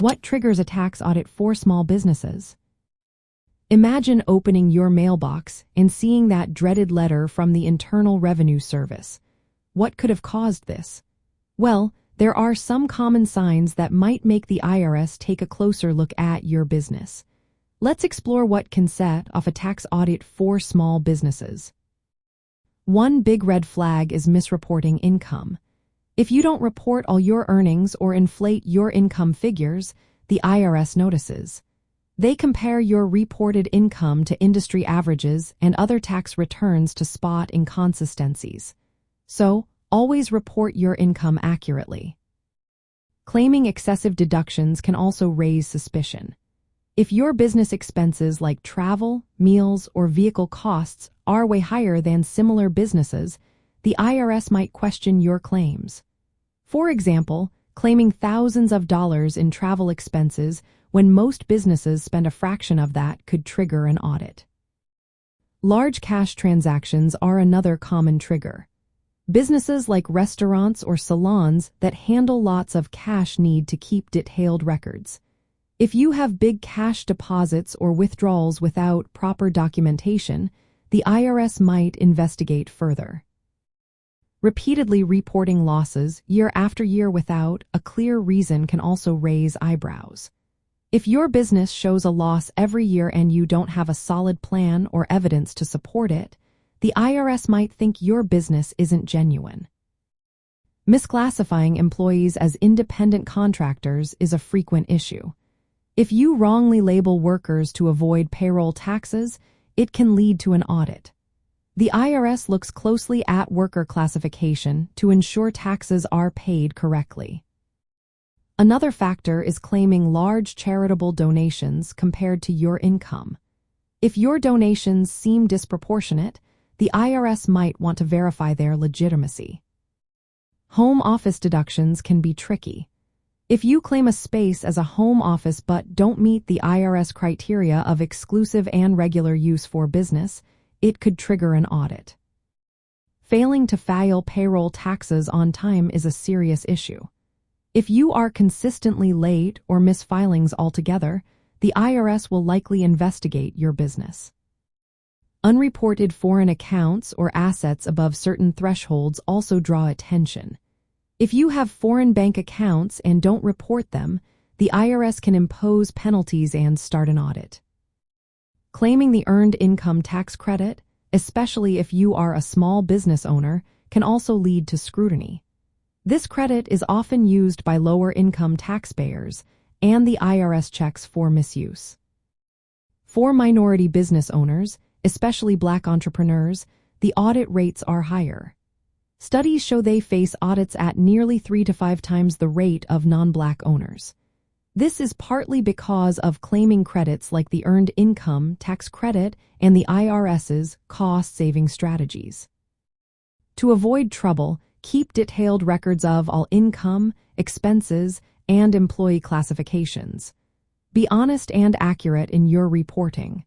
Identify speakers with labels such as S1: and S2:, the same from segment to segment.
S1: What triggers a tax audit for small businesses? Imagine opening your mailbox and seeing that dreaded letter from the Internal Revenue Service. What could have caused this? Well, there are some common signs that might make the IRS take a closer look at your business. Let's explore what can set off a tax audit for small businesses. One big red flag is misreporting income. If you don't report all your earnings or inflate your income figures, the IRS notices. They compare your reported income to industry averages and other tax returns to spot inconsistencies. So, always report your income accurately. Claiming excessive deductions can also raise suspicion. If your business expenses like travel, meals, or vehicle costs are way higher than similar businesses, the IRS might question your claims. For example, claiming thousands of dollars in travel expenses when most businesses spend a fraction of that could trigger an audit. Large cash transactions are another common trigger. Businesses like restaurants or salons that handle lots of cash need to keep detailed records. If you have big cash deposits or withdrawals without proper documentation, the IRS might investigate further. Repeatedly reporting losses year after year without a clear reason can also raise eyebrows. If your business shows a loss every year and you don't have a solid plan or evidence to support it, the IRS might think your business isn't genuine. Misclassifying employees as independent contractors is a frequent issue. If you wrongly label workers to avoid payroll taxes, it can lead to an audit. The IRS looks closely at worker classification to ensure taxes are paid correctly. Another factor is claiming large charitable donations compared to your income. If your donations seem disproportionate, the IRS might want to verify their legitimacy. Home office deductions can be tricky. If you claim a space as a home office but don't meet the IRS criteria of exclusive and regular use for business, it could trigger an audit. Failing to file payroll taxes on time is a serious issue. If you are consistently late or miss filings altogether, the IRS will likely investigate your business. Unreported foreign accounts or assets above certain thresholds also draw attention. If you have foreign bank accounts and don't report them, the IRS can impose penalties and start an audit. Claiming the Earned Income Tax Credit, especially if you are a small business owner, can also lead to scrutiny. This credit is often used by lower-income taxpayers, and the IRS checks for misuse. For minority business owners, especially Black entrepreneurs, the audit rates are higher. Studies show they face audits at nearly 3 to 5 times the rate of non-Black owners. This is partly because of claiming credits like the Earned Income Tax Credit and the IRS's cost-saving strategies. To avoid trouble, keep detailed records of all income, expenses, and employee classifications. Be honest and accurate in your reporting.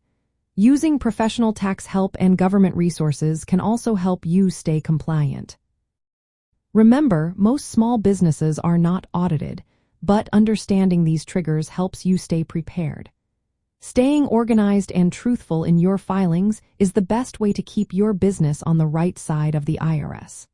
S1: Using professional tax help and government resources can also help you stay compliant. Remember, most small businesses are not audited, but understanding these triggers helps you stay prepared. Staying organized and truthful in your filings is the best way to keep your business on the right side of the IRS.